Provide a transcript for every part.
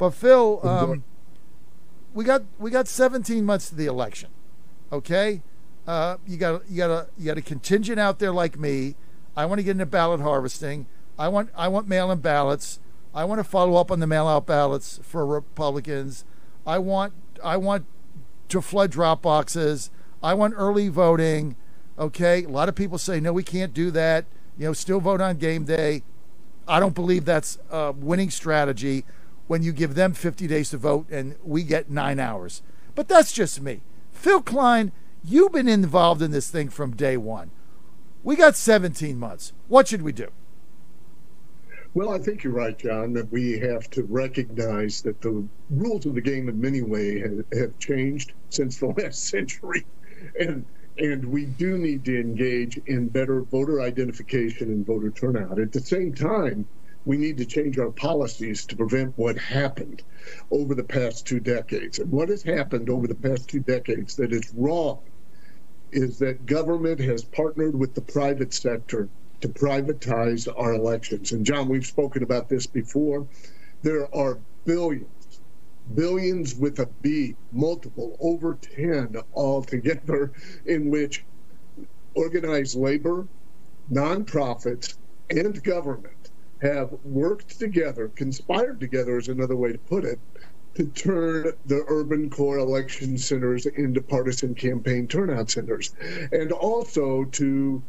But Phil, we got 17 months to the election. Okay, you got a contingent out there like me. I want to get into ballot harvesting. I want mail-in ballots. I want to follow up on the mail-out ballots for Republicans. I want to flood drop boxes. I want early voting. Okay, a lot of people say no, we can't do that. Still vote on game day. I don't believe that's a winning strategy when you give them 50 days to vote and we get 9 hours. But that's just me. Phil Klein, you've been involved in this thing from day one. We got 17 months. What should we do? Well, I think you're right, John, that we have to recognize that the rules of the game in many ways have changed since the last century. And we do need to engage in better voter identification and voter turnout. At the same time, we need to change our policies to prevent what happened over the past 2 decades. And what has happened over the past 2 decades that is wrong is that government has partnered with the private sector to privatize our elections. And John, we've spoken about this before. There are billions with a B, multiple, over 10 altogether, in which organized labor, nonprofits, and government have worked together, conspired together is another way to put it, to turn the urban core election centers into partisan campaign turnout centers, and also to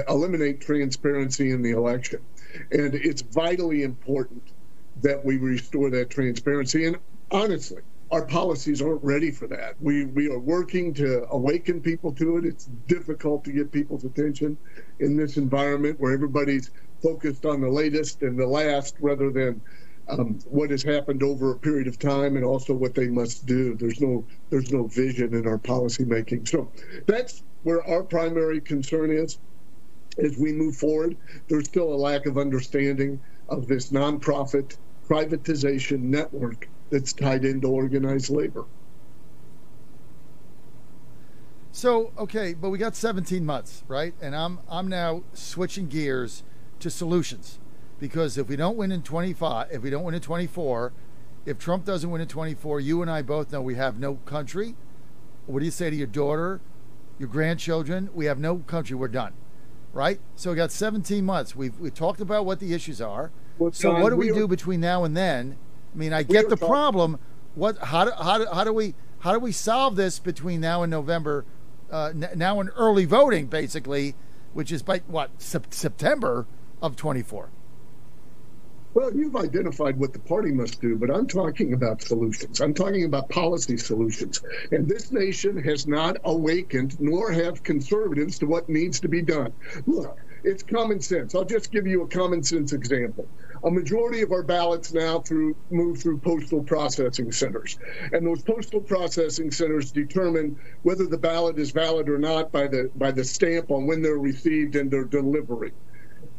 eliminate transparency in the election. And it's vitally important that we restore that transparency. And honestly, our policies aren't ready for that. We are working to awaken people to it. It's difficult to get people's attention in this environment where everybody's focused on the latest and the last rather than what has happened over a period of time and also what they must do. There's no vision in our policy making. So that's where our primary concern is as we move forward. There's still a lack of understanding of this nonprofit privatization network that's tied into organized labor. So, okay, but we got 17 months, right? And I'm now switching gears to solutions, because if we don't win in 25, if we don't win in 24, if Trump doesn't win in 24, you and I both know we have no country. What do you say to your daughter, your grandchildren? We have no country. We're done, right? So we got 17 months. We've talked about what the issues are. Well, so John, what do we do between now and then? I mean, I get the problem. How do we solve this between now and November? Now in early voting, basically, which is by September of 24. Well, you've identified what the party must do, but I'm talking about solutions. I'm talking about policy solutions. And this nation has not awakened, nor have conservatives, to what needs to be done. Look, it's common sense. I'll just give you a common sense example. A majority of our ballots now move through postal processing centers. And those postal processing centers determine whether the ballot is valid or not by the stamp on when they're received and their delivery.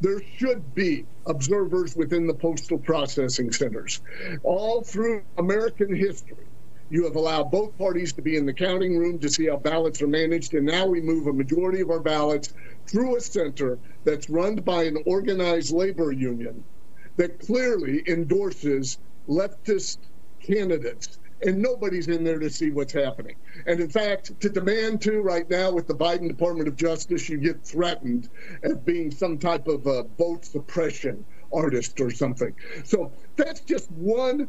There should be observers within the postal processing centers. All through American history, you have allowed both parties to be in the counting room to see how ballots are managed, and now we move a majority of our ballots through a center that's run by an organized labor union that clearly endorses leftist candidates. And nobody's in there to see what's happening. And in fact, to demand to right now with the Biden Department of Justice, you get threatened as being some type of a vote suppression artist or something. So that's just one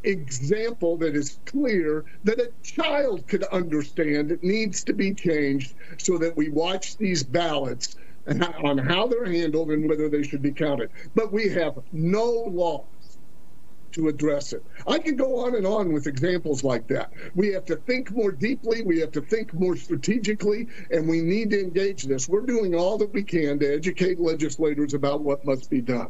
example that is clear that a child could understand it needs to be changed so that we watch these ballots and on how they're handled and whether they should be counted. But we have no laws to address it. I can go on and on with examples like that. We have to think more deeply, we have to think more strategically, and we need to engage this. We're doing all that we can to educate legislators about what must be done.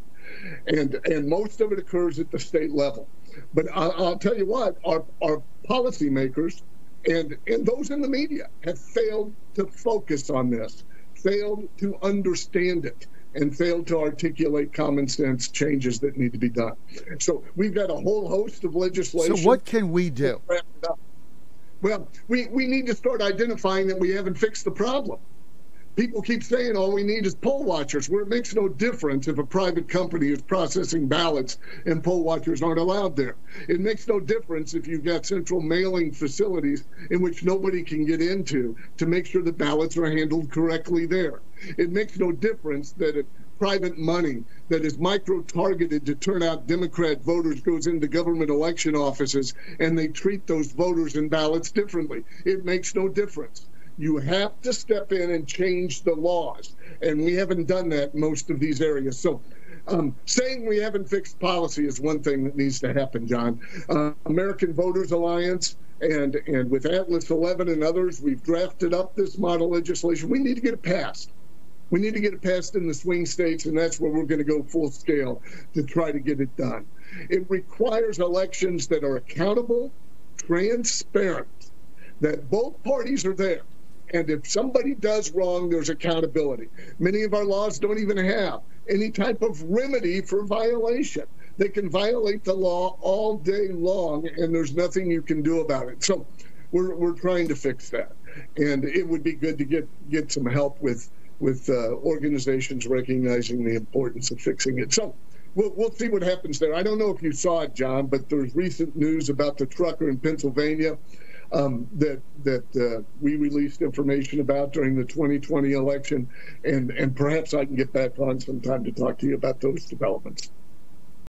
And most of it occurs at the state level. But I'll tell you what, our policymakers and those in the media have failed to focus on this, failed to understand it, and failed to articulate common sense changes that need to be done. So we've got a whole host of legislation. So what can we do? Well, we need to start identifying that we haven't fixed the problem. People keep saying all we need is poll watchers, where it makes no difference if a private company is processing ballots and poll watchers aren't allowed there. It makes no difference if you've got central mailing facilities in which nobody can get into to make sure the ballots are handled correctly there. It makes no difference that if private money that is micro-targeted to turn out Democrat voters goes into government election offices and they treat those voters and ballots differently. It makes no difference. You have to step in and change the laws, and we haven't done that in most of these areas. So saying we haven't fixed policy is one thing that needs to happen, John. American Voters Alliance and with Atlas 11 and others, we've drafted up this model legislation. We need to get it passed. We need to get it passed in the swing states, and that's where we're going to go full scale to try to get it done. It requires elections that are accountable, transparent, that both parties are there. And if somebody does wrong, there's accountability. Many of our laws don't even have any type of remedy for violation. They can violate the law all day long, and there's nothing you can do about it. So we're trying to fix that. And it would be good to get some help with organizations recognizing the importance of fixing it. So we'll see what happens there. I don't know if you saw it, John, but there's recent news about the trucker in Pennsylvania that we released information about during the 2020 election, and perhaps I can get back on sometime to talk to you about those developments.